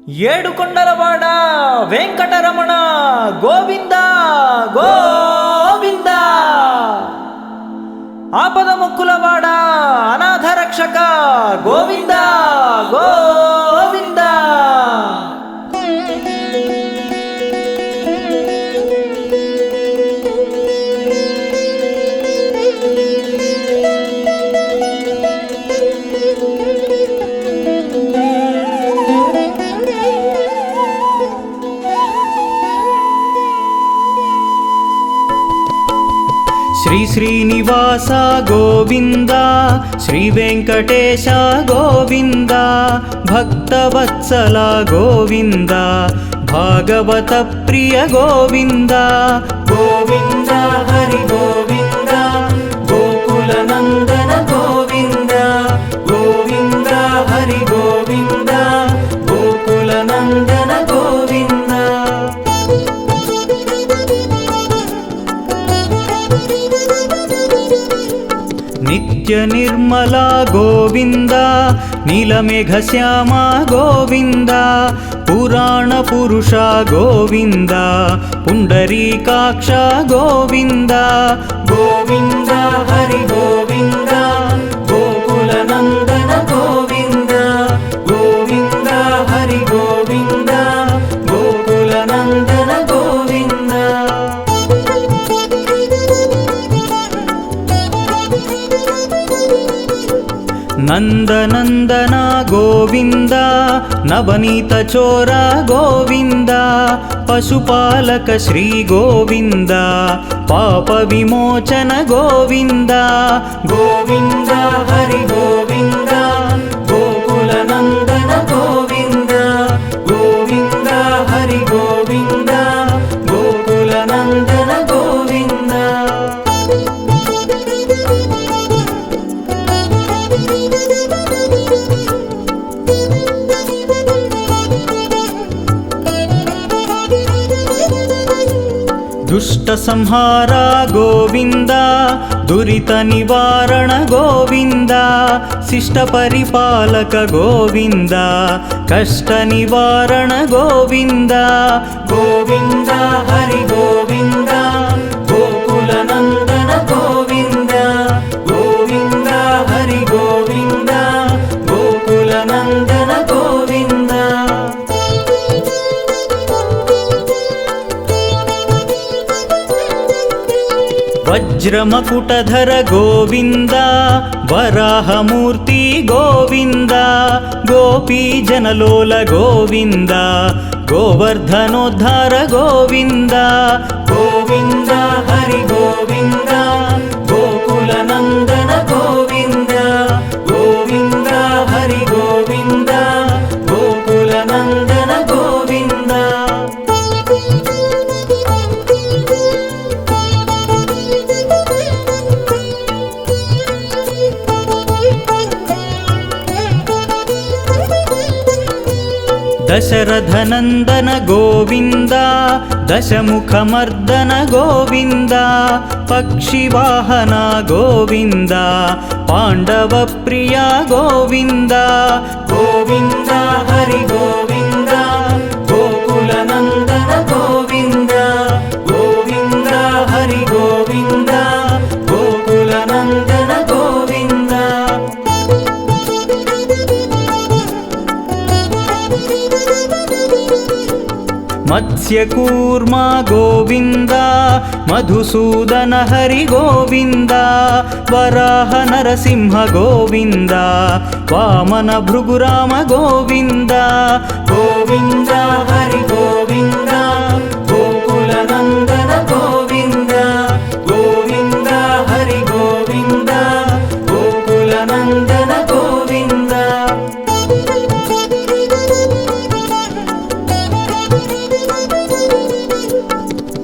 ఏడుకొండలవాడ వెంకటరమణ గోవింద గోవింద. ఆపద ముక్కులవాడ అనాథ రక్షక గోవింద గోవింద. శ్రీ శ్రీనివాస గోవింద, శ్రీ వెంకటేశ గోవింద, భక్తవత్సల గోవింద, భాగవత ప్రియ గోవింద. గోవింద హరి గోవింద, గోకుల నందన గోవింద. గోవింద హరి గోవింద, గోకుల నందన గోవింద. నిత్య నిర్మల గోవింద, నీలమేఘ శ్యామ గోవింద, పురాణ పురుష గోవింద, పుండరీకాక్ష గోవింద. గోవింద హరి గోవింద, గోకుల నందన గోవింద. గోవింద హరి గోవింద, గోకుల నందన గోవింద. నందనందన గోవింద, నవనీత చోర గోవింద, పశుపాలక శ్రీ గోవింద, పాప విమోచన గోవింద. గోవింద హరి గోవింద, గోకుల నందన గోవింద. గోవింద హరి గోవింద, గోకుల నందన గోవింద. దుష్ట సంహార గోవింద, దురిత నివారణ గోవింద, శిష్ట పరిపాలక గోవింద, కష్ట నివారణ గోవింద. గోవింద హరి గోవింద, గోకుల నందన గోవింద. గోవింద హరి గోవింద, గోకుల నందన గోవింద. వజ్రమకుటధర గోవింద, వరాహమూర్తి గోవింద, గోపీజనలోల గోవింద, గోవర్ధనోద్ధార గోవింద. గోవింద హరి గోవింద, గోకుల నందన గోవింద. గోవింద హరి గోవింద, గోకుల నందన గోవింద. దశరథనందన గోవింద, దశముఖమర్దన గోవింద, పక్షివాహన గోవింద, పాండవ ప్రియ గోవింద. గోవింద హరి గోవింద, గోకుల నందన గోవింద. గోవింద హరి గోవింద, గోకుల నందన గోవింద. మత్స్యకూర్మ గోవింద, మధుసూదన హరి గోవింద, వరాహ నరసింహ గోవింద, వామన భృగురామ గోవింద. గోవింద హరి గోవింద, గోకుల నందన గోవింద. గోవింద హరి గోవింద, గోకుల నందన గోవింద.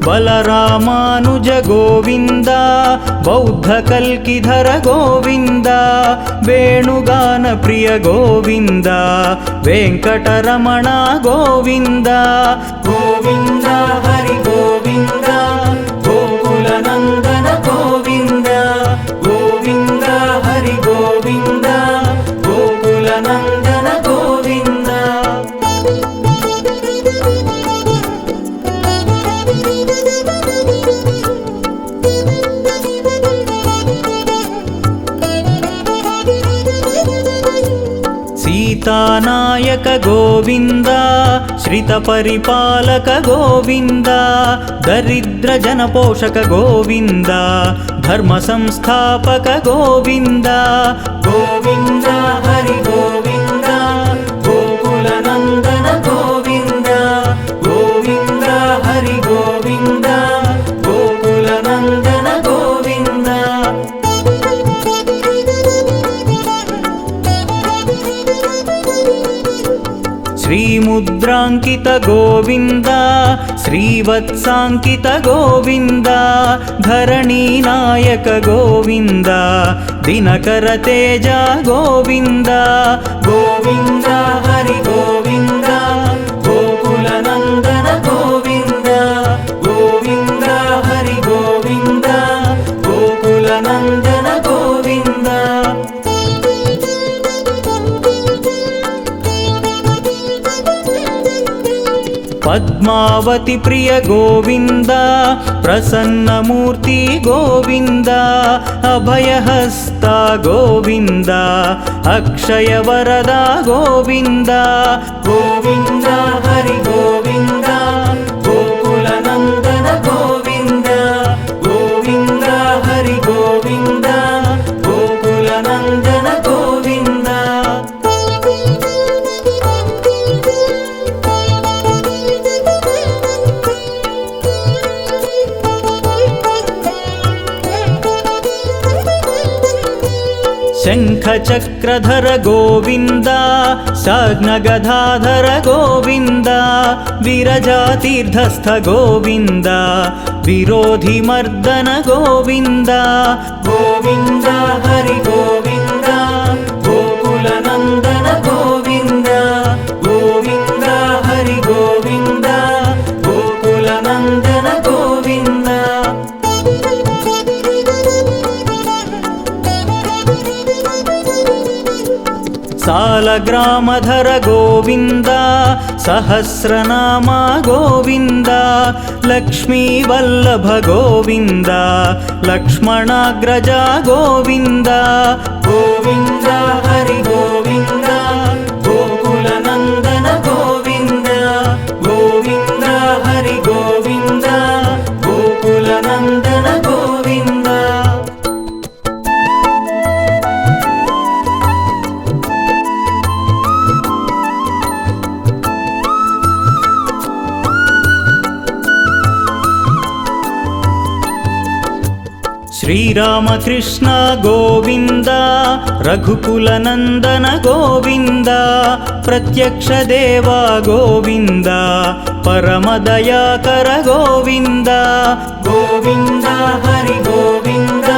బలరామానుజ గోవింద, బౌద్ధ కల్కిధర గోవింద, వేణుగాన ప్రియ గోవింద, వెంకటరమణ గోవింద. గోవింద హరి గోవింద, గోకుల నందన గోవింద. గోవింద హరి గోవింద, గోకుల నందన గోవింద. नायक गोविन्द श्रितपरिपालक गोविन्द दरिद्रजनपोषक गोविन्द धर्मसंस्थापक गोविन्द गोविन्द हरि गोविन्द गोकुलनन्दन गोविन्द गोविन्द हरि गोविन्द गोकुलनन्दन गोविन्द श्रीमुद्राङ्कित गोविन्द श्रीवत्साङ्कित गोविन्द धरणीनायक गोविन्द दिनकर तेज गोविन्द गोविन्द हरि गोविन्द गोकुलनन्दन गोविन्द गोविन्द हरि गोविन्द गोकुलनन्दन गोविन्द पद्मावती प्रिय गोविन्द प्रसन्नमूर्ति गोविन्द अभयहस्ता गोविन्द अक्षय वरदा गोविन्द गोविन्द हरि गोविन्द गोकुलनन्दन गोविन्द गोविन्द हरि गोविन्द गोकुलनन्दन गोविन्द शङ्खचक्रधर गोविन्द साग्नगधाधर गोविन्द विरजातीर्थस्थ गोविन्द विरोधिमर्दन गोविन्द गोविन्द हरि गोविन्द गोकुलनन्दन गोविन्द गोविन्द हरि गोविन्द गोकुलनन्दन गोविन्द सालग्रामधर गोविन्द सहस्रनामा गोविन्द लक्ष्मीवल्लभ गोविन्द लक्ष्मणाग्रजा गोविन्द गोविन्द हरि गोविन्द गोकुलनन्दन गोविन्द गोविन्द हरि गोविन्द गोकुलनन्दन गोविन्द श्रीरामकृष्ण गोविन्द रघुकुलनन्दन गोविन्द प्रत्यक्ष देवा गोविन्द परमदयाकर गोविन्द गोविन्द हरि गोविन्द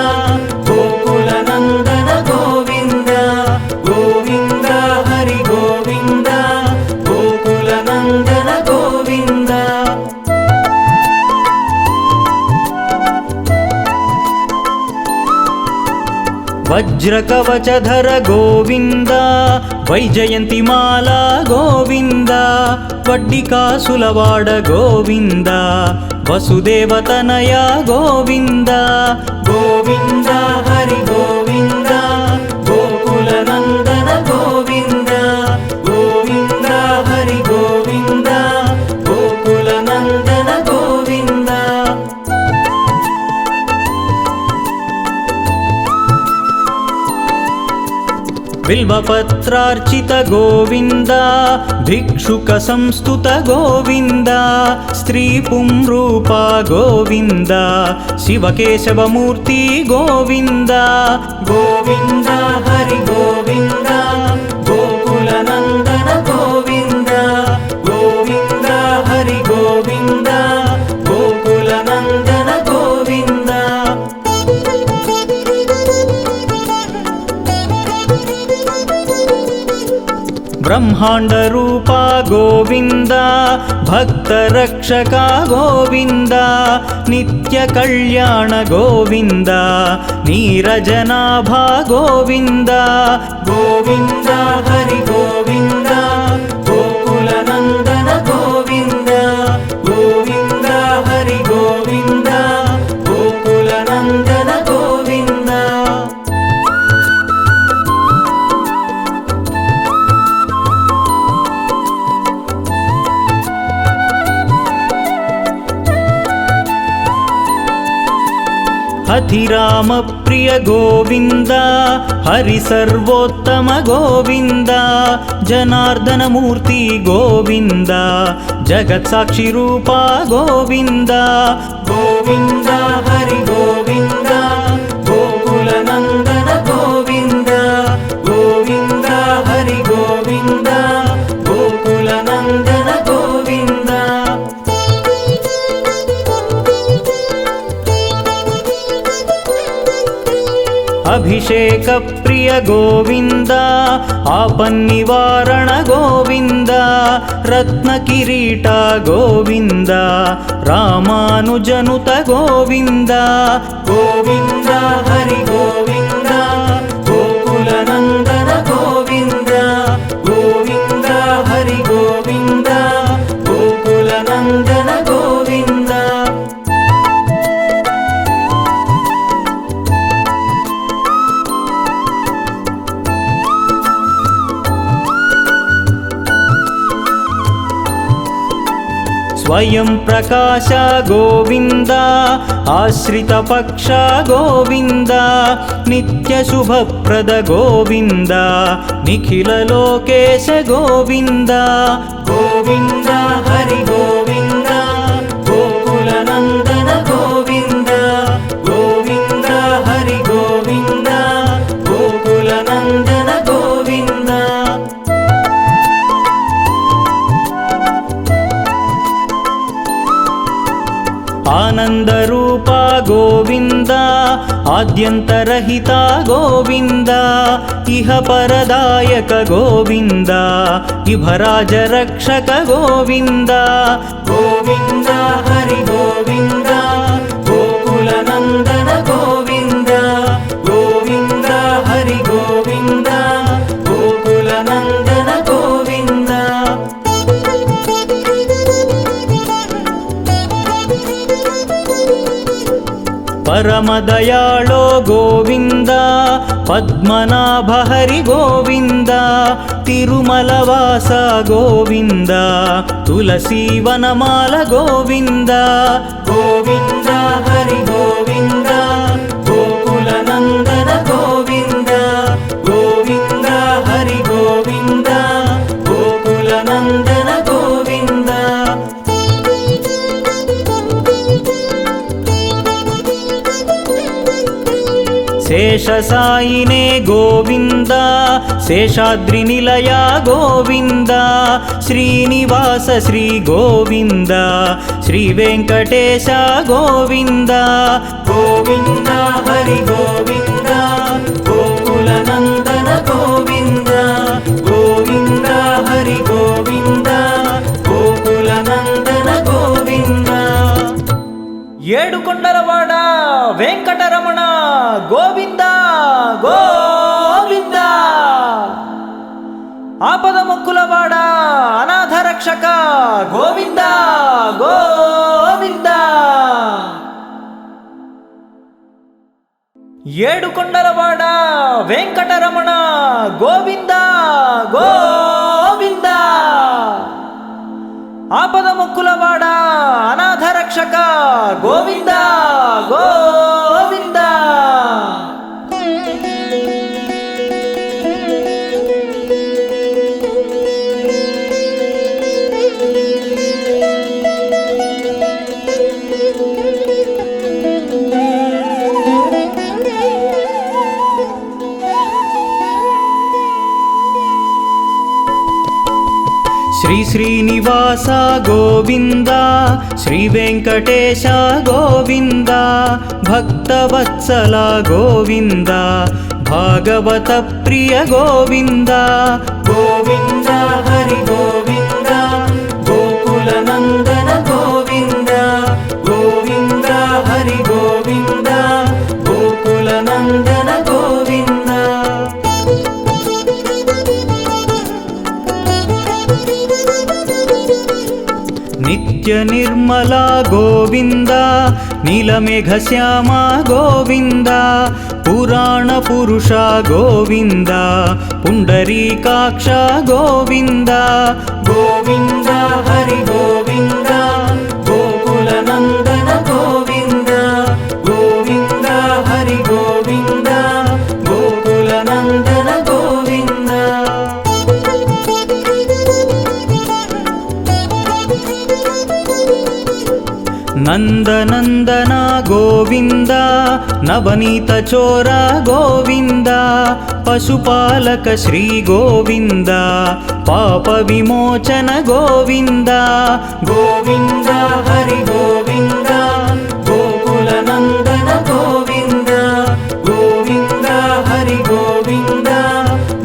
गोकुलनन्दन गोविन्द गोविन्द हरि गोविन्द गोकुलनन्दन गोविन्द वज्रकवचधर गोविन्द वैजयन्तिमाला गोविन्द वड्डिकासुलवाड गोविन्द वसुदेवतनया गोविन्द गोविन्द हरि गोविन्द गोकुलनन्दन गोविन्द गोविन्द हरि गोविन्द गोकुलनन्दन गोविन्द बिल्वपत्रार्चित गोविन्द भिक्षुक संस्तुत गोविन्द स्त्रीपुंरूपा गोविन्द शिवकेशवमूर्ति गोविन्द गोविन्द हरि गोविन्द गोकुलनन्दन गोविन्द गोविन्द हरि गोविन्द गोकुलनन्दन गोविन्द ब्रह्मांड रूपा गोविन्द भक्तरक्षका गोविन्द नित्य कल्याण गोविन्द नीरजनाभा गोविन्द गोविन्द हरि गोविन्द गोकुलनन्दन गोविन्द गोविन्द हरि गोविन्द गोकुलनन्दन गोविन्द అధిరామ ప్రియ గోవింద హరి సర్వోత్తమ గోవింద జనార్దనమూర్తి గోవింద జగత్సాక్షి రూప గోవింద గోవింద హరి గోవింద గోకుల నందన గోవింద గోవింద హరి గోవింద గోకుల నందన గోవింద అభిషేక ప్రియ గోవింద ఆపన్నివారణ గోవింద రత్న కిరీట గోవింద రామానుజనుత గోవింద గోవింద హరి గోవింద గోకుల నందన గోవింద గోవింద హరి గోవింద గోకుల నందన గోవింద స్వయం ప్రకాశ గోవింద ఆశ్రిత పక్ష గోవింద నిత్య శుభప్రద గోవింద నిఖిల లోకేశ గోవింద గోవింద హరి గోవింద గోకుల నందన గోవింద గోవింద హరి గోవింద గోకుల నందన గోవింద ఆనందరూప గోవింద ఆద్యంతరహిత గోవింద ఇహ పరదాయక గోవింద ఇభరాజ రక్షక గోవింద గోవింద హరి గోవింద గోకుల నందన గోవింద గోవింద హరి గోవింద గోకుల నందన గోవింద పరమదయాళో గోవింద పద్మనాభ హరి గోవింద తిరుమలవాస గోవింద తులసీవనమాల గోవింద గోవింద హరి గోవింద గోకుల నందన గోవింద గోవింద హరి గోవింద గోకుల నందన గోవింద శేషసాయినే గోవింద శేషాద్రి నిలయ గోవింద శ్రీనివాస శ్రీ గోవింద శ్రీ వెంకటేశ గోవింద గోవింద హరి గోవింద గోకుల నందన గోవింద గోవింద హరి గోవింద గోకుల నందన గోవింద ఏడుకొండలవాడ వెంకటరమణ గోవింద గోవింద ఆపద మొక్కులవాడ అనాథ రక్షక గోవింద గోవింద ఏడుకొండలవాడ వెంకటరమణ గోవింద గోవింద ఆపద మొక్కులవాడ అనాథ రక్షక గోవింద గోవింద శ్రీ శ్రీనివాస గోవింద శ్రీ వెంకటేశ గోవింద భక్తవత్సల గోవింద భాగవత ప్రియ గోవింద గోవింద హరి గోవింద గోకుల నందన గోవింద గోవింద హరి గోవింద గోకుల నందన గోవింద నిత్య నిర్మల గోవింద నీలమేఘ శ్యామ గోవింద పురాణ పురుష గోవింద పుండరీకాక్ష గోవింద గోవింద హరి గోవింద గోకుల నందన గోవింద గోవింద ನಂದನಂದನ ಗೋವಿಂದ ನವನೀತ ಚೋರ ಗೋವಿಂದ ಪಶುಪಾಲಕ ಶ್ರೀ ಗೋವಿಂದ ಪಾಪ ವಿಮೋಚನ ಗೋವಿಂದ ಗೋವಿಂದ ಹರಿ ಗೋವಿಂದ ಗೋಕುಲ ನಂದನ ಗೋವಿಂದ ಗೋವಿಂದ ಹರಿ ಗೋವಿಂದ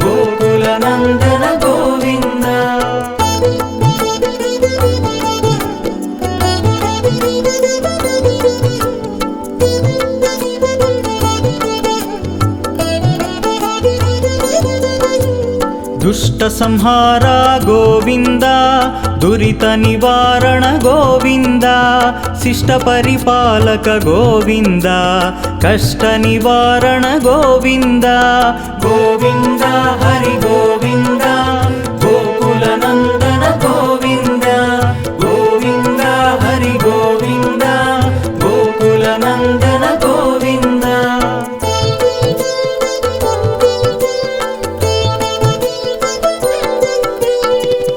ಗೋಕುಲ ನಂದನ ಗೋವಿಂದ. ದುಷ್ಟ ಸಂಹಾರ ಗೋವಿಂದ ದುರಿತ ನಿವಾರಣ ಗೋವಿಂದ ಶಿಷ್ಟ ಪರಿಪಾಲಕ ಗೋವಿಂದ ಕಷ್ಟ ನಿವಾರಣ ಗೋವಿಂದ ಗೋವಿಂದ ಹರಿ ಗೋವಿಂದ ಗೋಕುಲ ನಂದನ ಗೋವಿಂದ ಗೋವಿಂದ ಹರಿ ಗೋವಿಂದ ಗೋಕುಲ ನಂದನ ಗೋವಿಂದ.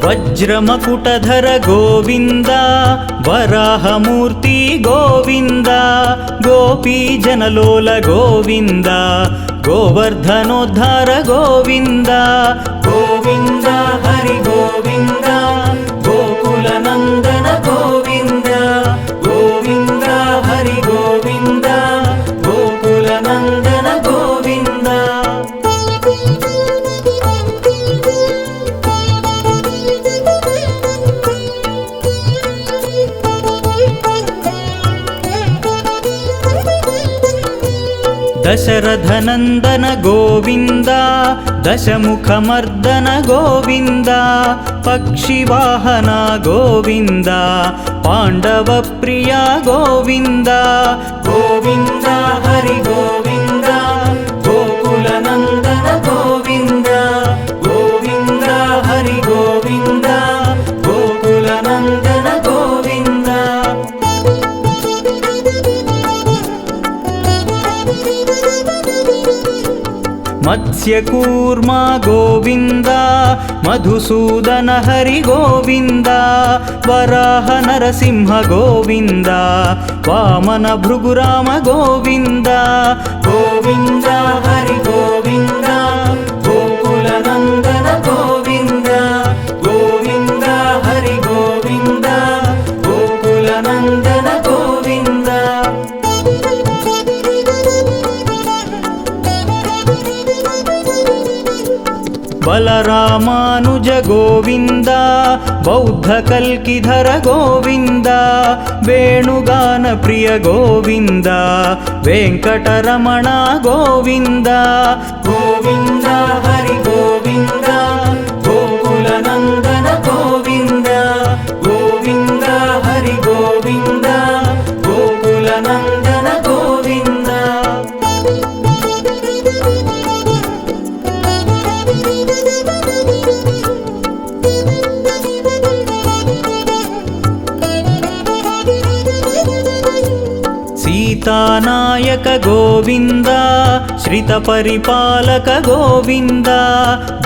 ವಜ್ರಮಕುಟಧರ ಗೋವಿಂದ ವರಾಹಮೂರ್ತಿ ಗೋವಿಂದ ಗೋಪೀ ಜನಲೋಲ ಗೋವಿಂದ ಗೋವರ್ಧನೋದ್ಧಾರ ಗೋವಿಂದ ಗೋವಿಂದ ಹರಿ ಗೋವಿಂದ ಗೋಕುಲ ನಂದನ ಗೋವಿಂದ ಗೋವಿಂದ ಹರಿ ಗೋವಿಂದ ಗೋಕುಲ ನಂದನ ಗೋವಿಂದ. ದಶರಥನಂದನ ಗೋವಿಂದ ದಶಮುಖಮರ್ದನ ಗೋವಿಂದ ಪಕ್ಷಿವಾಹನ ಗೋವಿಂದ ಪಾಂಡವ ಪ್ರಿಯ ಗೋವಿಂದ ಗೋವಿಂದ ಹರಿ ಗೋವಿಂದ ಗೋಕುಲ ನಂದನ ಗೋವಿಂದ ಗೋವಿಂದ ಹರಿ ಗೋವಿಂದ ಗೋಕುಲ ನಂದನ ಗೋವಿಂದ. ಮತ್ಸ್ಯಕೂರ್ಮ ಗೋವಿಂದ ಮಧುಸೂದನ ಹರಿ ಗೋವಿಂದ ವರಾಹ ನರಸಿಂಹ ಗೋವಿಂದ ವಾಮನ ಭೃಗುರಾಮ ಗೋವಿಂದ ಗೋವಿಂದ ಹರಿ ಗೋವಿಂದ ಗೋಕುಲ ನಂದನ ಗೋವಿಂದ ಗೋವಿಂದ ಹರಿ ಗೋವಿಂದ ಗೋಕುಲ ನಂದನ ಗೋವಿಂದ. ಬಲರಾಮಾನುಜ ಗೋವಿಂದ ಬೌದ್ಧ ಕಲ್ಕಿಧರ ಗೋವಿಂದ ವೇಣುಗಾನ ಪ್ರಿಯ ಗೋವಿಂದ ವೆಂಕಟರಮಣ ಗೋವಿಂದ ಗೋವಿಂದ ಹರಿ ಗೋವಿಂದ ಗೋಕುಲ ನಂದನ ಗೋವಿಂದ ಗೋವಿಂದ ಹರಿ ಗೋವಿಂದ ಗೋಕುಲ ನಂದನ ಗೋವಿಂದ. सीतानायक गोविंद श्रित परिपालक गोविंद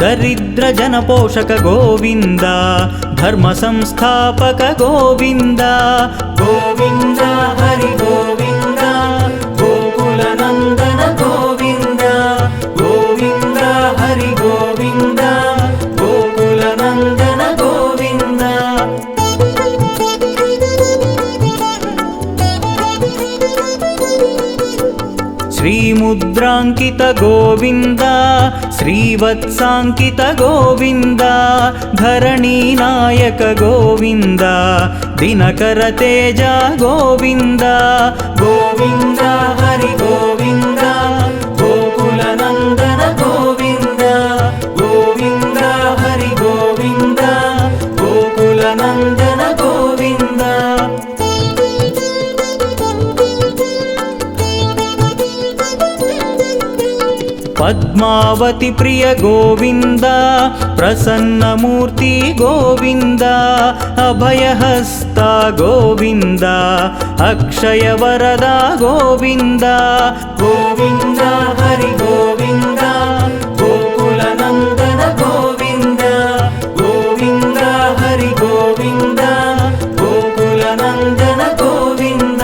दरिद्र जन पोषक गोविंद धर्म संस्थापक गोविंद गोविंद हरि गोविंद गोकुल नंदन गोविंद गोविंद हरि गोविंद गोकुल नंदन गोविंद. श्रीमुद्रांकित गोविंद श्रीवत्सांकित गोविंद धरणी नायक गोविंद दिनकर तेज गोविंद गोविंद हरि गोविंद गोकुल नंदन गोविंद गोविंद हरि गोविंद गोकुल नंदन गोविंद. पद्मावती प्रिय गोविंद प्रसन्न मूर्ति गोविंद अभयहस्ता गोविंद अक्षय वरदा गोविंद गोविंद हरि गोविंद गोकुल नंदन गोविंद गोविंद हरि गोविंद गोकुल नंदन गोविंद.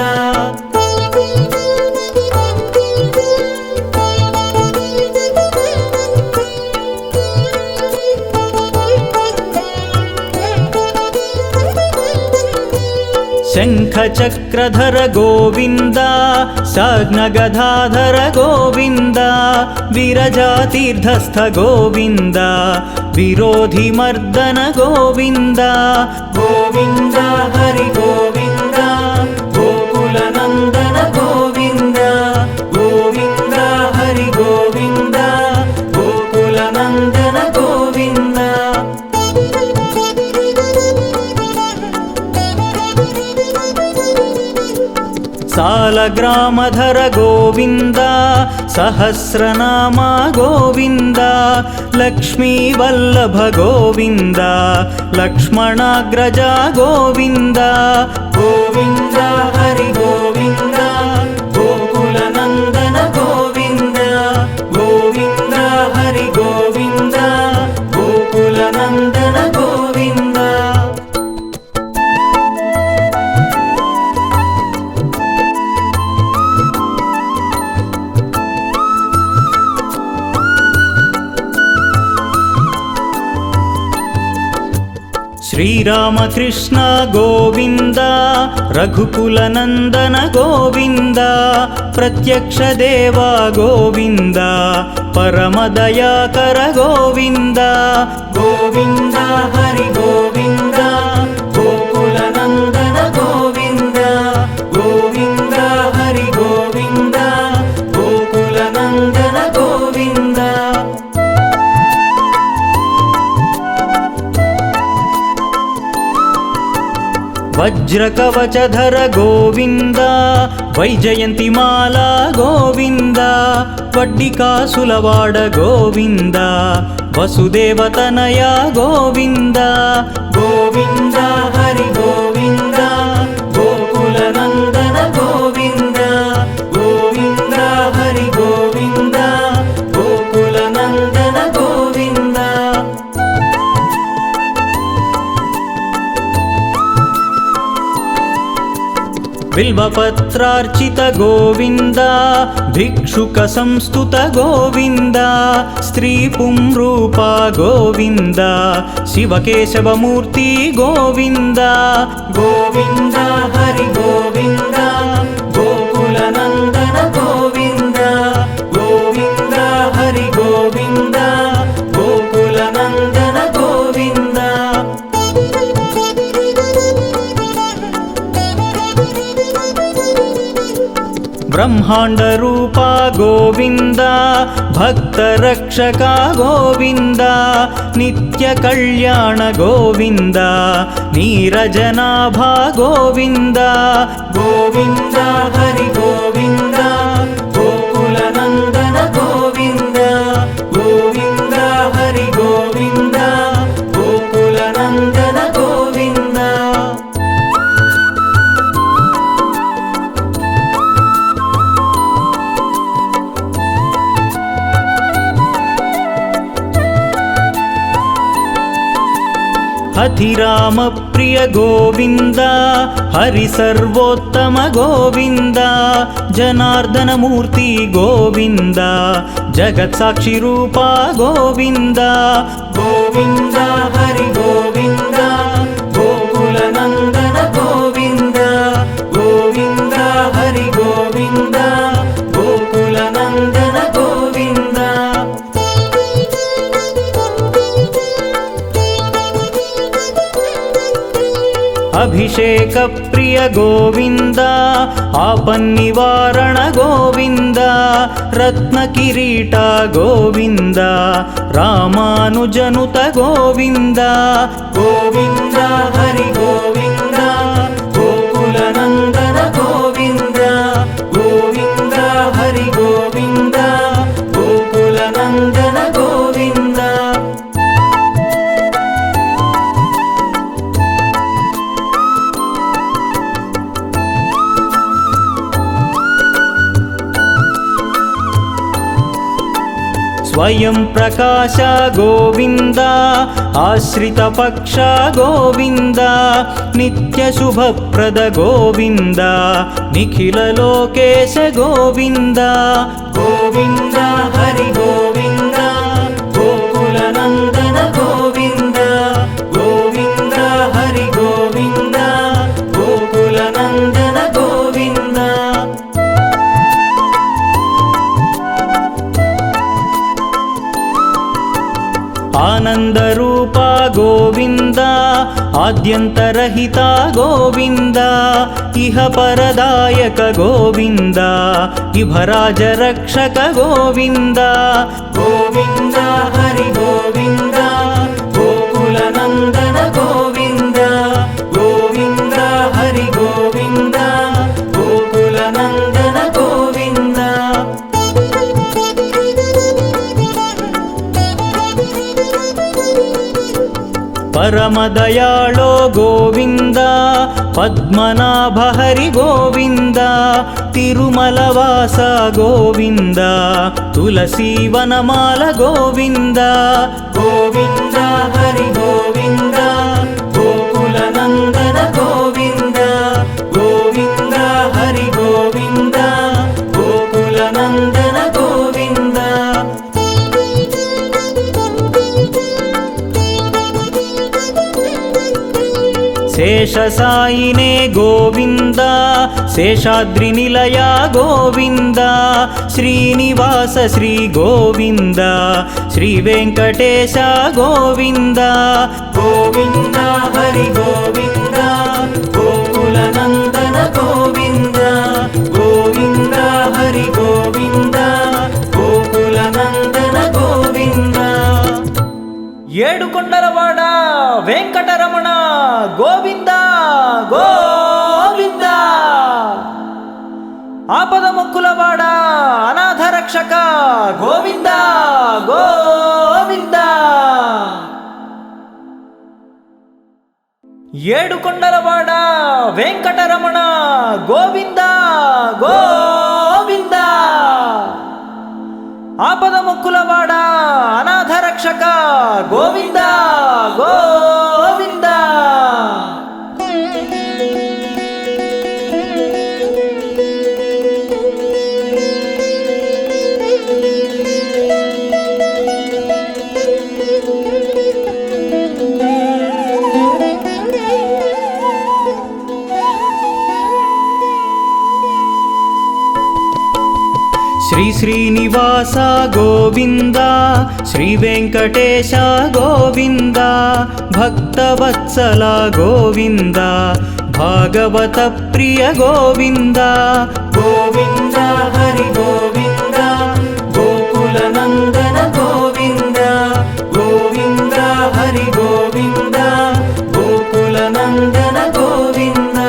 शङ्खचक्रधर गोविन्द साग्नगधाधर गोविन्द विरजातीर्थस्थ गोविन्द विरोधिमर्दन गोविन्द गोविन्द हरि गोविन्द गोकुलनन्दन गोविन्द गोविन्द हरि गोविन्द गोकुलनन्दन गोविन्द सालग्रामधर गोविन्द सहस्रनामा गोविन्द लक्ष्मीवल्लभ गोविन्द लक्ष्मणाग्रजा गोविन्द गोविन्द हरि गोविन्द गोकुलनन्दन गोविन्द गोविन्द हरि गोविन्द गोकुलनन्दन गोविन्द श्रीरामकृष्ण गोविन्द रघुकुलनन्दन गोविन्द प्रत्यक्षदेव गोविन्द परमदयाकर गोविन्द गोविन्द हरि गोविन्द गोकुलनन्दन गोविन्द गोविन्द हरि गोविन्द गोकुलनन्दन गोविन्द वज्रकवचधर गोविन्द वैजयन्तिमाला गोविन्द वड्डिकासुलवाड गोविन्द वसुदेवतनया गोविन्द गोविन्द हरि गोविन्द गोकुलनन्दन गोविन्द गोविन्द हरि गोविन्द गोकुलनन्दन गोविन्द बिल्वपत्रार्चित गोविन्द भिक्षुक संस्तुत गोविन्द स्त्रीपुंरूपा गोविन्द शिवकेशवमूर्ति गोविन्द गोविन्द हरि गोविन्द गोकुलनन्दन गोविन्द गोविन्द हरि गोविन्द गोकुलनन्दन गोविन्द ब्रह्माण्डरूपा गोविन्द भक्तरक्षका गोविन्द नित्यकल्याण गोविन्द नीरजनाभा गोविन्द गोविन्द हरि गोविन्द गोकुलनन्दन गोविन्द गोविन्द हरि गोविन्द गोकुलनन्दन गोविन्द अतिराम प्रिय गोविन्द हरि सर्वोत्तम गोविन्द जनार्दन मूर्ति गोविन्द जगत्साक्षि रूपा गोविन्द गोविन्द हरि गोविन्द गोकुलनन्दन गोविन्द गोविन्द हरि गोविन्द गोकुलनन्दन गोविन्द अभिषेक प्रिय गोविन्द आपन्निवारण गोविन्द रत्नकिरीट गोविन्द रामानुजनुत गोविन्द गोविन्द हरि गोविन्द गोकुलनन्दन गोविन्द गोविन्द हरि गोविन्द गोकुलनन्दन गोविन्द स्वयं प्रकाश गोविन्द आश्रित पक्ष गोविन्द नित्य शुभप्रद गोविन्द निखिल लोकेश गोविन्द गोविन्द हरि गोविन्द गोकुलनन्दन गोविन्द गोविन्द हरि गोविन्द गोकुल आद्यन्तरहिता गोविन्द इह परदायक गोविन्द इभराजरक्षक गोविन्द गोविन्द हरि गोविन्द गोकुलनन्दन गोविन्द गोविन्द हरि गोविन्द गोकुलनन्दन गोविन्द परमदयाळो गोविन्द पद्मनाभ हरि गोविन्द तिरुमलवास गोविन्द तुलसीवनमाल गोविन्द गोविन्द हरि गोविन्द गोकुलनन्दन गोविन्द गोविन्द हरि गोविन्द गोकुलनन्दन गोविन्द शेषसायिने गोविन्द शेषाद्रिनिलया गोविन्द श्रीनिवास श्री गोविन्द श्रीवेङ्कटेश गोविन्द गोविन्द हरि गोविन्द गोकुलनन्दन गोविन्द गोविन्द हरि गोविन्द गोकुलनन्दन गोविन्द ఏడుకొండలవాడ వెంకటరమణ గోవింద గోవింద ఆపద మొక్కులవాడ అనాథ రక్షక గోవింద గోవింద ఏడుకొండలవాడ వెంకటరమణ గోవింద గోవింద ఆపద మొక్కులవాడ అనాథ రక్షక గోవింద గోవింద श्री श्रीनिवास गोविन्द श्री वेङ्कटेश गोविन्द भक्तवत्सल गोविन्द भागवत प्रिय गोविन्द गोविन्द हरि गोविन्द गोकुलनन्दन गोविन्द गोविन्द हरि गोविन्द गोकुलनन्दन गोविन्द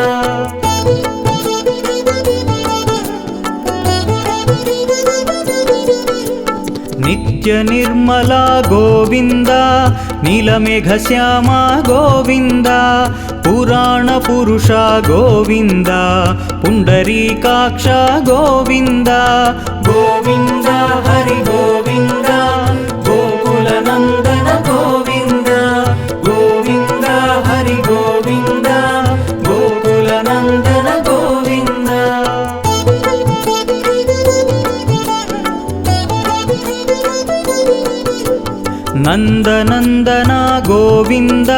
नित्य निर्मला गोविन्द नीलमेघश्यामा गोविन्द पुराण पुरुष गोविन्द पुण्डरीकाक्ष गोविन्द गोविन्द हरि गोविन्द गोकुलनन्दन गोविन्द गोविन्द हरि गोविन्द गोकुलनन्दन गोविन्द नन्दनन्दन गोविन्द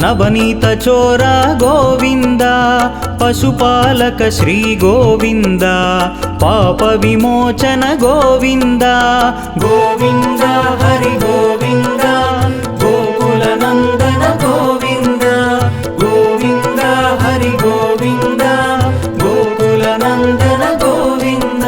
नवनीत चोर गोविन्द पशुपालक श्री गोविन्द पाप विमोचन गोविन्द गोविन्द हरि गोविन्द गोकुलनन्दन गोविन्द गोविन्द हरि गोविन्द गोकुलनन्दन गोविन्द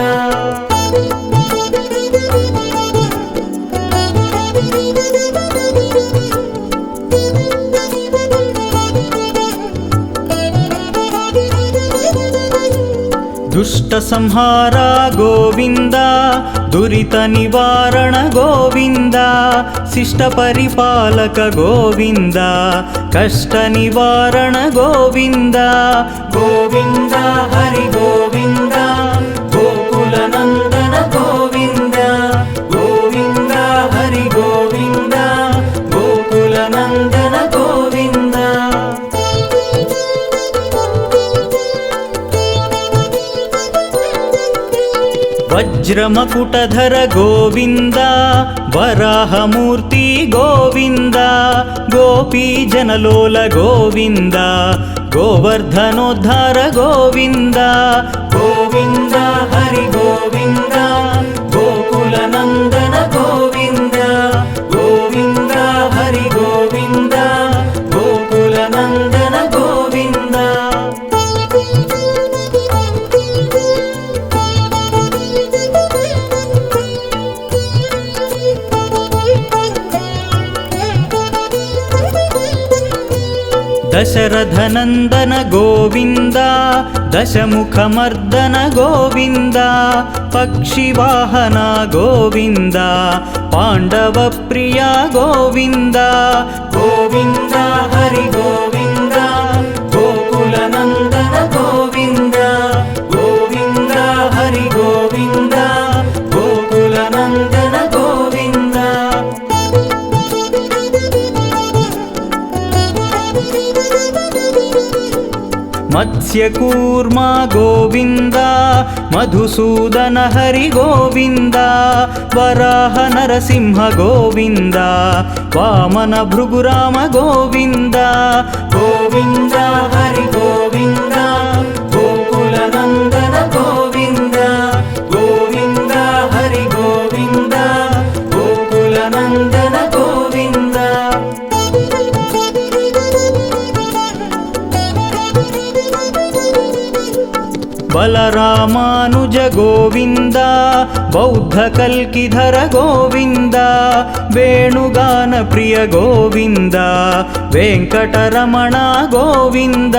दुष्ट संहार गोविन्द दुरित निवारण गोविन्द शिष्ट परिपालक गोविन्द कष्ट निवारण गोविन्द गोविन्द हरि गोविन्द गोकुलनन्दन गोविन्द गोविन्द हरि गोविन्द गोकुलनन्दन गोविन्द वज्रमकुटधर गोविन्द वराहमूर्ति गोविन्द गोपीजनलोल गोविन्द गोवर्धनोद्धार गोविन्द गोविन्द हरि गोविन्द गोकुलनन्दन गोविन्द गोविन्द हरि गोविन्द गोकुलनन्दन दशरथनन्दन गोविन्द दशमुखमर्दन गोविन्द पक्षिवाहना गोविन्द पाण्डवप्रिया गोविन्द गोविन्द हरि गोविन्द गोकुलनन्दन गोविन्द गोविन्द हरि गोविन्द गोकुलनन्दन गोविन्द मत्स्यकूर्मा गोविन्द मधुसूदन हरि गोविन्द वराह नरसिंह गोविन्द वामन भृगुराम गोविन्द गोविन्द हरि गोविन्द गोकुलनन्दन गोविन्द गोविन्द हरि गोविन्द गोकुलनन्दन गोविन्द बलरामानुज गोविन्द बौद्धकल्किधर गोविन्द वेणुगान प्रिय गोविन्द वेङ्कटरमण गोविन्द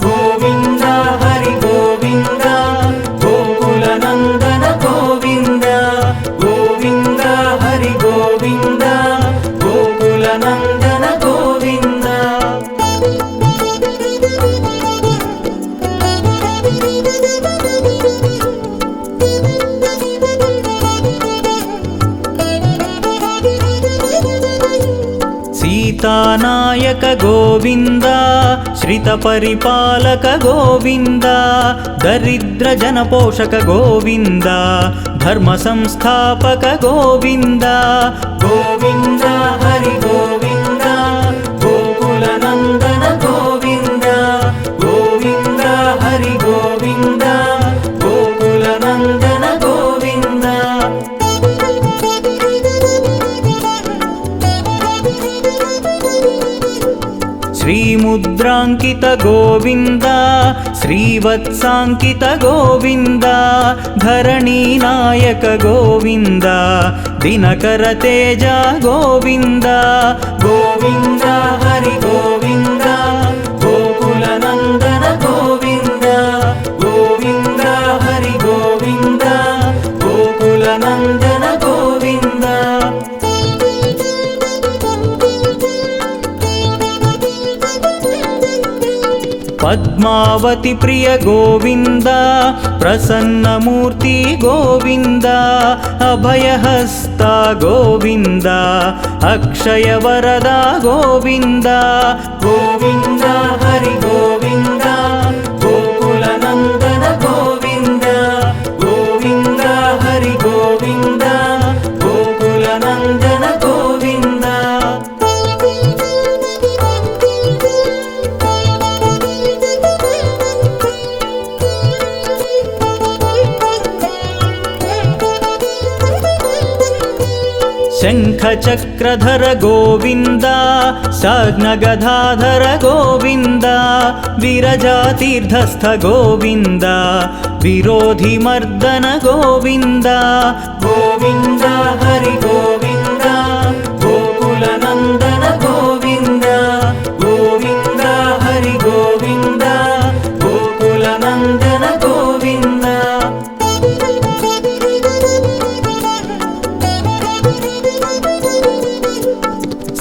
गोविन्द हरि गोविन्द गोकुलनन्दन गोविन्द गोविन्द हरि गोविन्द गोकुलनन्दन गोविन्द सीतानायक गोविन्द श्रितपरिपालक गोविन्द दरिद्रजनपोषक गोविन्द धर्मसंस्थापक गोविन्द गोविन्द हरि गोविन्द गोकुलनन्दन गोविन्द गोविन्द हरि गोविन्द गोकुलनन्दन गोविन्द श्रीमुद्राङ्कित गोविन्द श्रीवत्साङ्कित गोविन्द धरणीनायक गोविन्द दिनकर तेज गोविन्द गोविन्द हरि गोविन्द गोकुलनन्दन गोविन्द गोविन्द हरि गोविन्द गोकुलनन्दन गोविन्द पद्मावती प्रिय गोविन्द प्रसन्नमूर्ति गोविन्द अभयहस्ता गोविन्द अक्षयवरदा गोविन्द गोविन्द हरि गोविन्द गोकुलनन्दन गोविन्द गोविन्द हरि गोविन्द गोकुलनन्दन गोविन्द शङ्खचक्रधर गोविन्द साग्नगधाधर गोविन्द विरजातीर्थस्थ गोविन्द विरोधिमर्दन गोविन्द गोविन्द हरि गोविन्द गोकुलनन्दन गोविन्द गोविन्द हरि गोविन्द गोकुलनन्दन गोविन्द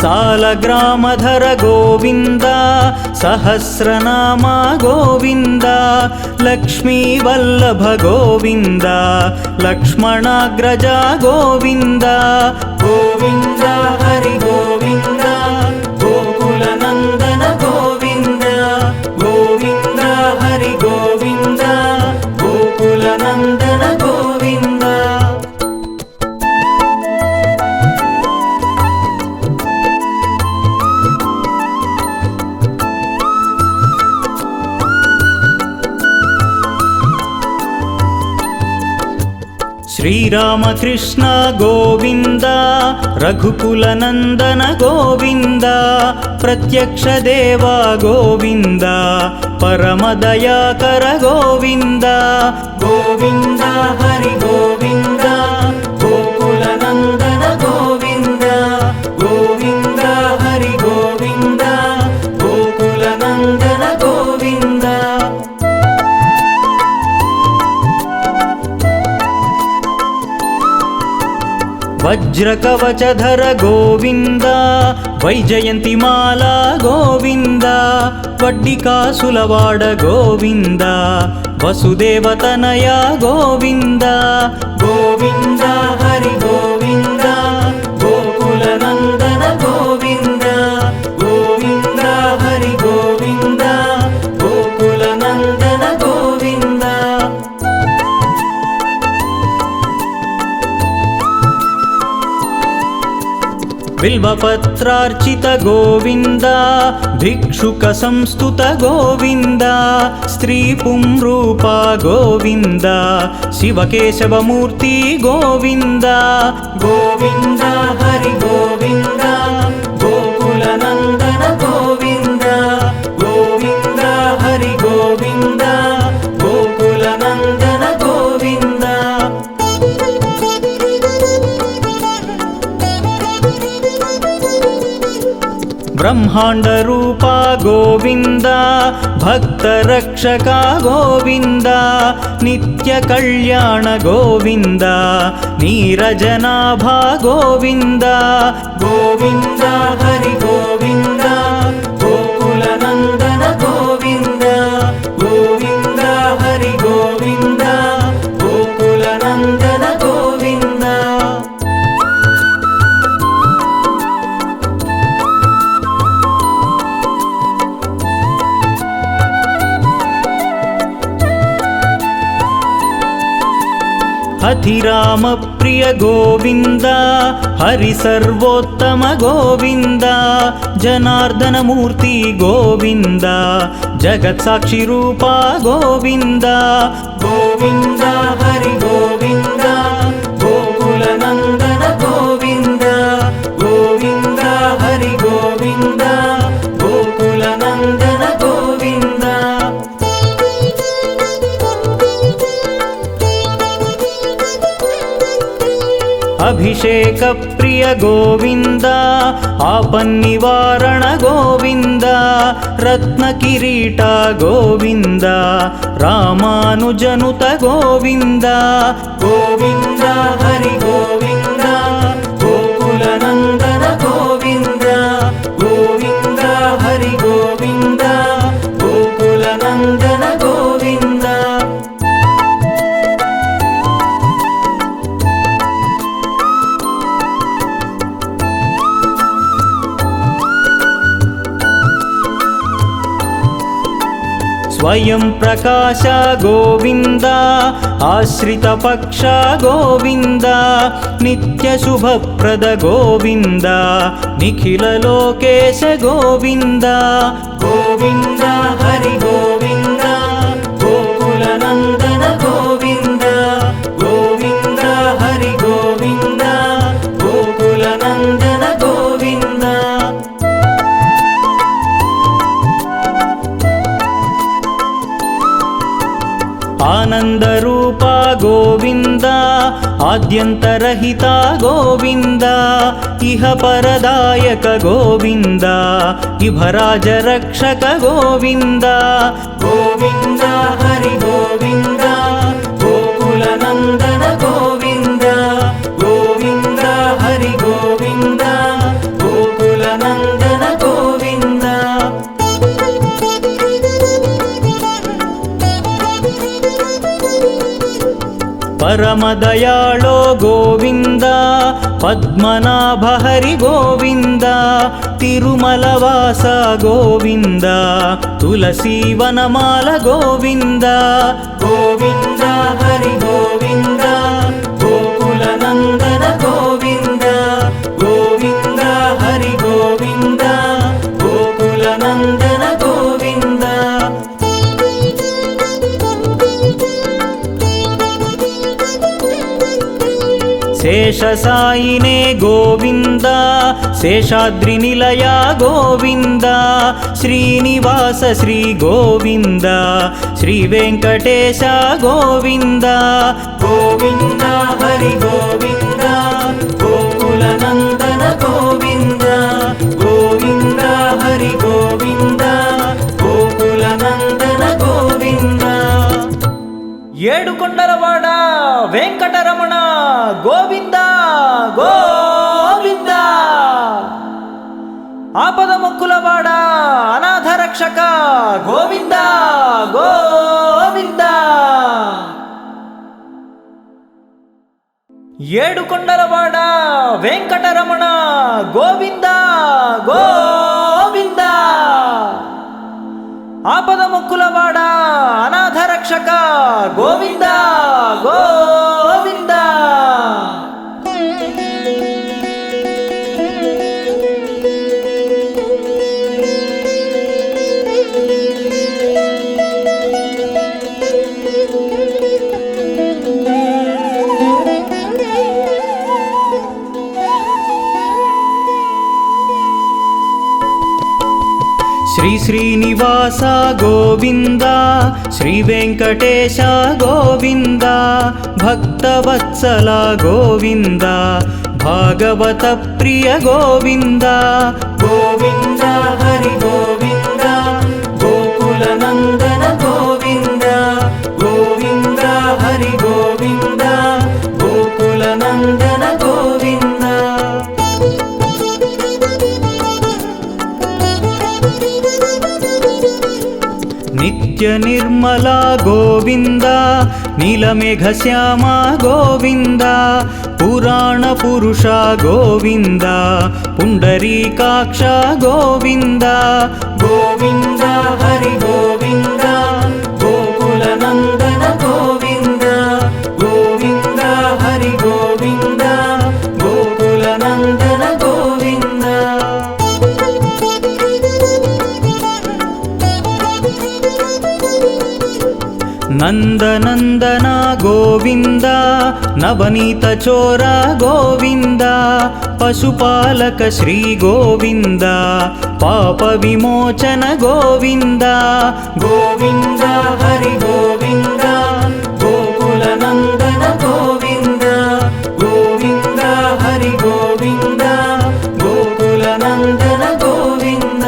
सालग्रामधर गोविन्द सहस्रनामा गोविन्द लक्ष्मीवल्लभ गोविन्द लक्ष्मणाग्रजा गोविन्द गोविन्द हरि गोविन्द गोकुलनन्दन गोविन्द गोविन्द हरि गोविन्द गोकुलनन्दन गोविन्द श्रीरामकृष्ण गोविन्द रघुकुलनन्दन गोविन्द प्रत्यक्षदेवा गोविन्द परमदयाकर गोविन्द गोविन्द हरि गोविन्द गोकुलनन्दन गोविन्द गोविन्द हरि गोविन्द गोकुलनन्दन వజ్రకవచధర గోవింద వైజయంతిమాల గోవింద వడ్డికాసులవాడ గోవింద వసుదేవతనయ గోవింద గోవింద హరి గోవింద గోకులనందన గోవింద గోవింద హరి గోవింద గోకులనందన గోవింద బిల్వపత్రార్చిత గోవింద భిక్షుక సంస్తుత గోవింద స్త్రీ పుంరూప గోవింద శివకేశవమూర్తి గోవింద గోవింద హరి గోవింద గోకులనందన గోవింద గోవింద హరి గోవింద గోకులనందన గోవింద బ్రహ్మాండ రూప గోవింద భక్త రక్షక గోవింద నిత్య కళ్యాణ గోవింద నీరజనాభ గోవింద గోవింద హరి గోవింద గోకులనందన గోవింద గోవింద హరి గోవింద గోకులనందన గోవింద అధిరామ ప్రియ గోవింద హరి సర్వోత్తమ గోవింద జనార్దనమూర్తి గోవింద జగత్సాక్షి రూప గోవింద గోవింద హరి గోవింద గోకులనందన గోవింద గోవింద హరి గోవింద గోకులనందన గోవింద అభిషేక ప్రియ గోవింద ఆపన్నివారణ గోవింద రత్న కిరీట గోవింద రామానుజనుత గోవింద గోవింద హరి గోవింద గోకులనందన గోవింద గోవింద హరి గోవింద గోకులనందన గోవింద స్వయం ప్రకాశ గోవింద ఆశ్రిత పక్ష గోవింద నిత్య శుభప్రద గోవింద నిఖిల లోకేశ గోవింద గోవింద హరి గోవింద గోకులనందన గోవింద గోవింద హరి గోవింద గోకులనందన గోవింద ఆనంద రూప గోవింద ఆద్యంతరహిత గోవింద ఇహ పరదాయక గోవింద ఇభరాజ రక్షక గోవింద గోవింద హరి గోవింద గోకులనందన గోవింద గోవింద హరి గోవింద గోకులనందన గోవింద పరమదయాళో గోవింద పద్మనాభ హరి గోవింద తిరుమలవాస గోవింద తులసీవనమాల గోవింద గోవింద హరి గోవింద గోకులనందన గోవింద గోవింద హరి గోవింద గోకులనందన గోవింద శేషసాయినే గోవింద శేషాద్రి నిలయ గోవింద శ్రీనివాస శ్రీ గోవింద శ్రీ వెంకటేశ గోవింద గోవింద హరి గోవింద గోకులనందన గోవింద గోవింద హరి గోవింద గోకులనందన గోవింద ఏడుకొండలవాడ వెంకటరమణ గోవింద గో ఆపద మొక్కులవాడ అనాథ రక్షక గోవింద గోవింద. ఏడు కొండలవాడ వెంకటరమణ గోవింద గోవింద. ఆపద మొక్కులవాడ అనాథ రక్షక గోవింద గోవింద. శ్రీ శ్రీనివాస గోవింద, శ్రీ వెంకటేశ గోవింద, భక్తవత్సల గోవింద, భాగవత ప్రియ గోవింద. గోవింద హరి గోవింద, గోకుల నందన గోవింద. గోవింద హరి గోవింద, గోకుల నందన గోవింద. నిత్య నిర్మల గోవింద, నీలమేఘ శ్యామ గోవింద, పురాణ పురుష గోవింద, పుండరీకాక్ష గోవింద. గోవింద హరి గోవింద, గోకుల నందన గోవింద. గోవింద హరి గోవింద, గోకుల నందన గోవింద. నందనందన గోవింద, నవనీత చోర గోవింద, పశుపాలక శ్రీ గోవింద, పాప విమోచన గోవింద. గోవింద హరి గోవింద, గోకుల నందన గోవింద. గోవింద హరి గోవింద, గోకుల నందన గోవింద.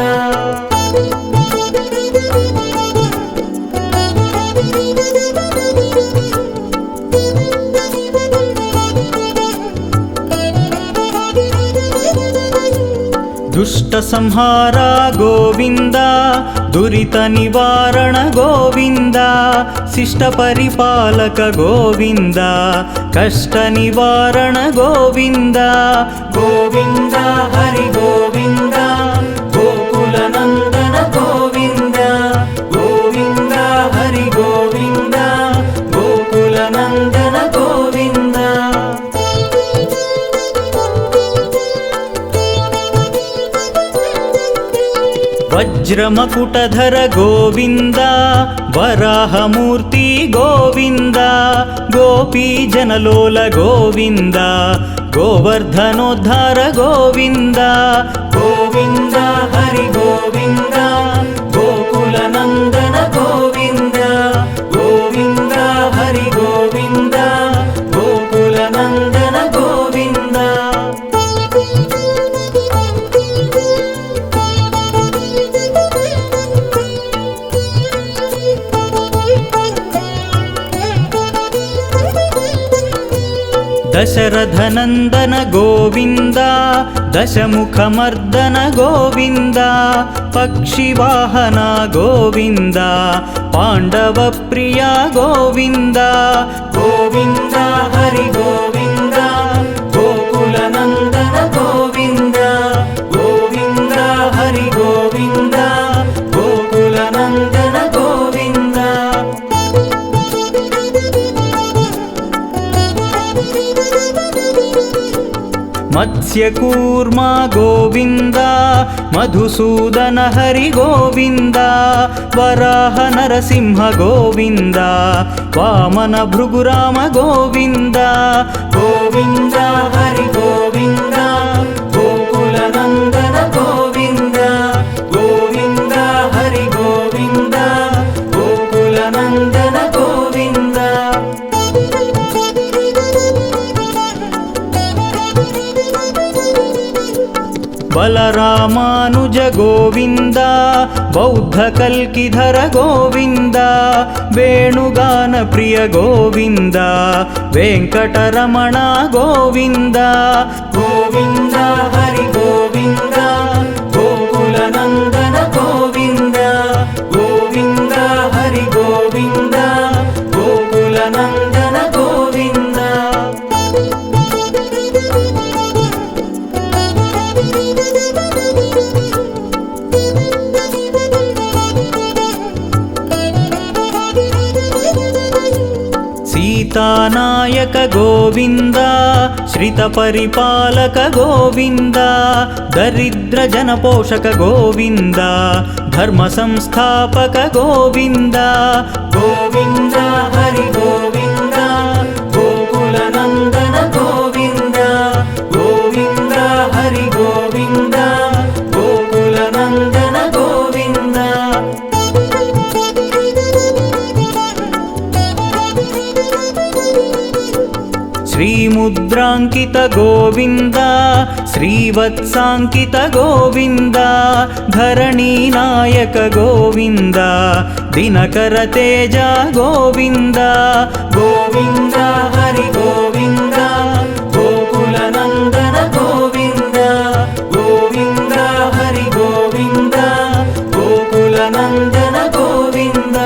దుష్ట సంహార గోవింద, దురిత నివారణ గోవింద, శిష్ట పరిపాలక గోవింద, కష్ట నివారణ గోవింద. గోవింద హరి గోవింద, గోకుల నందన గోవింద. గోవింద హరి గోవింద, గోకుల నందన గోవింద. వజ్రమకుటధర గోవింద, వరాహమూర్తి గోవింద, గోపీజనలోల గోవింద, గోవర్ధనోద్ధార గోవింద. గోవింద హరి గోవింద, గోకుల నందన గోవింద. గోవింద హరి గోవింద, గోకుల నందన గోవింద. దశరథనందన గోవింద, దశముఖమర్దన గోవింద, పక్షివాహన గోవింద, పాండవ ప్రియ గోవింద. గోవింద హరి గోవింద, గోకుల నందన గోవింద. గోవింద హరి గోవింద, గోకుల నందన గోవింద. మత్స్యకూర్మ గోవింద, మధుసూదన హరి గోవింద, వరాహ నరసింహ గోవింద, వామన భృగురామ గోవింద. గోవింద హరి గోవింద, గోకుల నందన గోవింద. గోవింద హరి గోవింద, గోకుల నందన గోవింద. బలరామానుజ గోవింద, బౌద్ధ కల్కిధర గోవింద, వేణుగాన ప్రియ గోవింద, వెంకటరమణ గోవింద. గోవింద హరి గోవింద, గోవింద सीतानायक गोविन्द श्रितपरिपालक गोविन्द दरिद्रजनपोषक गोविन्द धर्मसंस्थापक गोविन्द गोविन्द हरि गोविन्द गोकुलनन्दन गोविन्द गोविन्द हरि गोविन्द गोकुलनन्दन गोविन्द श्रीमुद्राङ्कित गोविन्द श्रीवत्साङ्कित गोविन्द धरणीनायक गोविन्द दिनकर तेज गोविन्द गोविन्द हरि गोविन्द गोकुलनन्दन गोविन्द गोविन्द हरि गोविन्द गोकुलनन्दन गोविन्द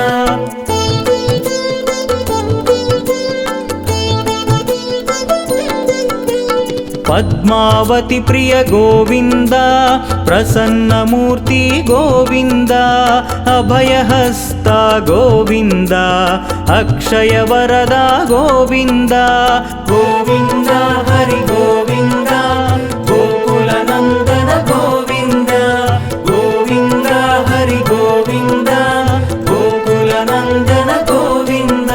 पद्मावती प्रिय गोविन्द प्रसन्नमूर्ति गोविन्द अभयहस्ता गोविन्द अक्षयवरदा गोविन्द गोविन्द हरि गोविन्द गोकुलनन्दन गोविन्द गोविन्द हरि गोविन्द गोकुलनन्दन गोविन्द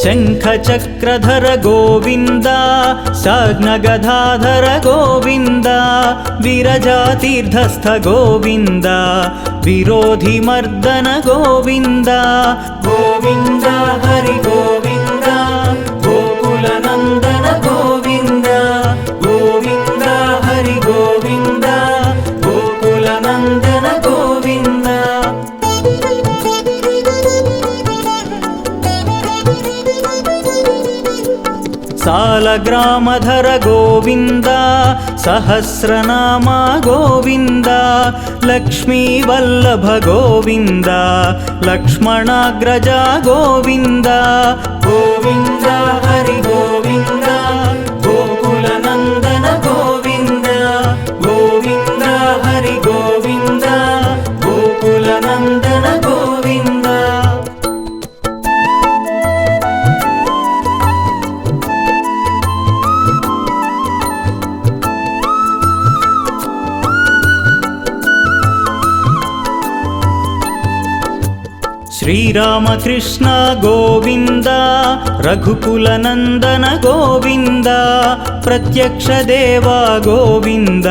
शङ्खचक्रधर गोविन्द साग्नगधाधर गोविन्द विरजातीर्थस्थ गोविन्द विरोधिमर्दन गोविन्द गोविन्द हरि गोविन्द गोकुलनन्दन गोविन्द गोविन्द हरि गोविन्द गोकुलनन्दन गोविन्द सालग्रामधर गोविन्द सहस्रनामा गोविन्द लक्ष्मीवल्लभ गोविन्द लक्ष्मणाग्रजा गोविन्द गोविन्द हरि गोविन्द गोकुलनन्दन गोविन्द गोविन्द हरि गोविन्द गोकुलनन्दन गोविन्द श्रीरामकृष्ण गोविन्द रघुकुलनन्दन गोविन्द प्रत्यक्षदेवा गोविन्द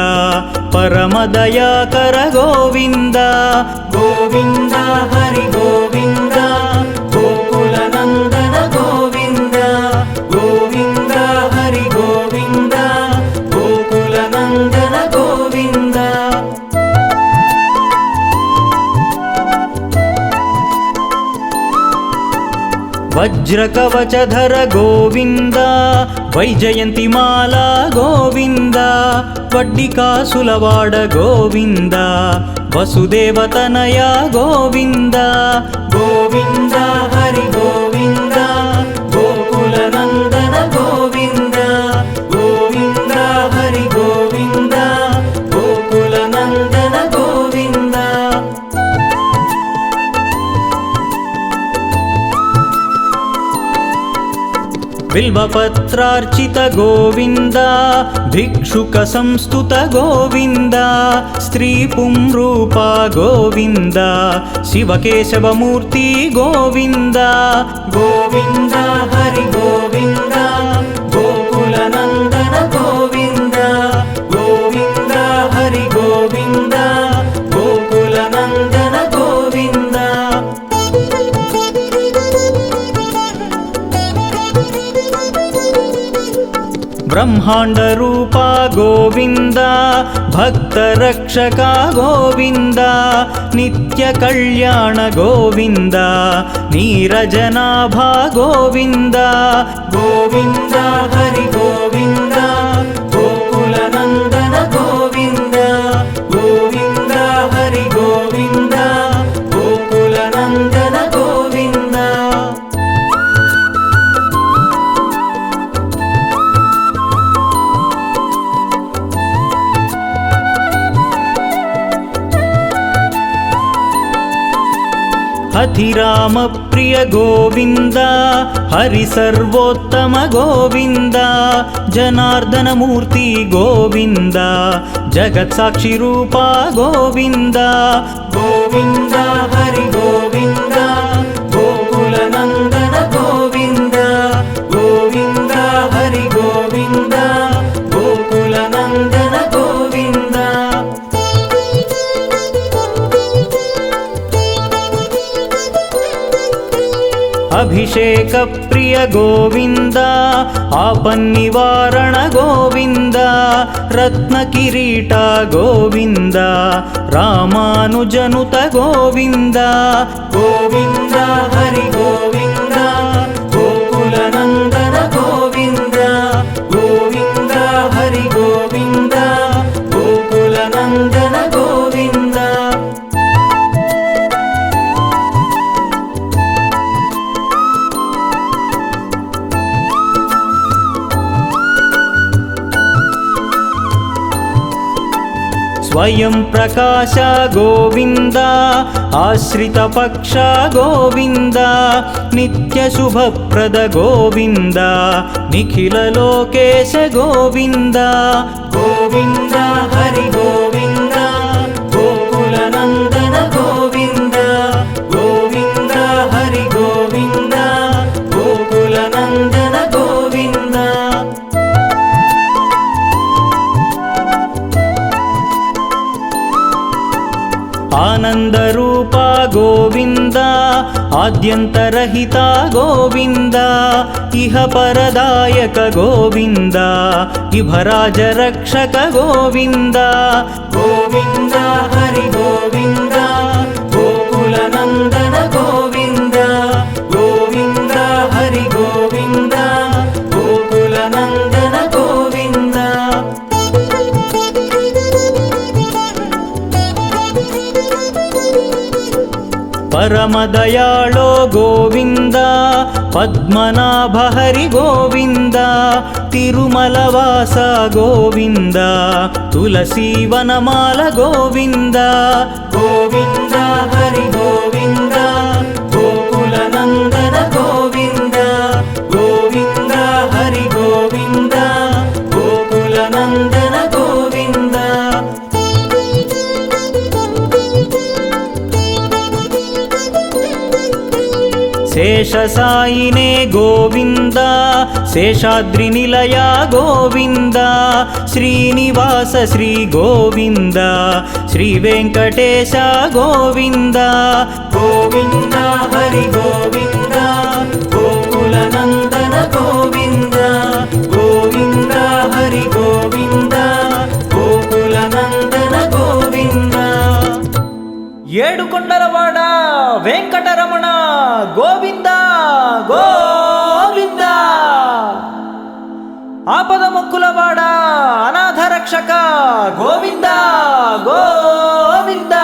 परमदयाकर गोविन्द गोविन्द हरि गोविन्द गोकुलनन्दन गोविन्द गोविन्द हरि गोविन्द गोकुलनन्दन गोविन्द वज्रकवचधर गोविन्द वैजयन्तिमाला गोविन्द वड्डिकासुलवाड गोविन्द वसुदेवतनया गोविन्द गोविन्द हरि गोविन्द गोकुलनन्दन गोविन्द गोविन्द हरि गोविन्द गोकुलनन्दन गोविन्द बिल्वपत्रार्चित गोविन्द भिक्षुक संस्तुत गोविन्द स्त्रीपुंरूपा गोविन्द शिवकेशवमूर्ति गोविन्द गोविन्द हरि गोविन्द गोकुलनन्दन गोविन्द गोविन्द हरि गोविन्द गोकुलनन्दन गोविन्द ब्रह्मांड रूपा गोविन्द भक्तरक्षका गोविन्द नित्य कल्याण गोविन्द नीरजनाभा गोविन्द गोविन्द हरि गोविन्द गोकुलनन्दन गोविन्द गोविन्द हरि गोविन्द गोकुलनन्दन गोविन्द అధిరామ ప్రియ గోవింద హరి సర్వోత్తమ గోవింద జనార్దనమూర్తి గోవింద జగత్సాక్షి రూప గోవింద గోవింద హరి గోవింద గోకుల నందన గోవింద గోవింద హరి గోవింద గోకుల నందన గోవింద అభిషేక ప్రియ గోవింద ఆపన్నివారణ గోవింద రత్న కిరీట గోవింద రామానుజనుత గోవింద గోవింద హరి గోవింద గోకుల నందన గోవింద గోవింద హరి గోవింద గోకుల నందన గోవింద స్వయం ప్రకాశ గోవింద ఆశ్రిత పక్ష గోవింద నిత్య శుభప్రద గోవింద నిఖిల లోకేశ గోవింద గోవింద హరి గోవింద గోకుల నందన గోవింద గోవింద హరి గోవింద గోకుల నందన గోవింద ఆనందరూప గోవింద ఆద్యంతరహిత గోవింద ఇహ పరదాయక గోవింద ఇభరాజ రక్షక గోవింద గోవింద హరి గోవింద గోకుల నందన గోవింద గోవింద హరి గోవింద గోకుల నందన గోవింద పరమదయాళో గోవింద పద్మనాభ హరి గోవింద తిరుమలవాస గోవింద తులసీవనమాల గోవింద గోవింద హరి గోవింద గోకుల నందన గోవింద గోవింద హరి గోవింద గోకుల నందన గోవింద శేషసాయినే గోవింద శేషాద్రి నిలయ గోవింద శ్రీనివాస శ్రీ గోవింద శ్రీ వెంకటేశ గోవింద గోవింద హరి గోవింద గోకుల నందన గోవింద గోవింద హరి గోవింద గోకుల నందన గోవింద ఏడుకొండలవాడ వెంకటరమణ గోవింద గోవింద ఆపద మొక్కులవాడ అనాథ రక్షక గోవింద గోవింద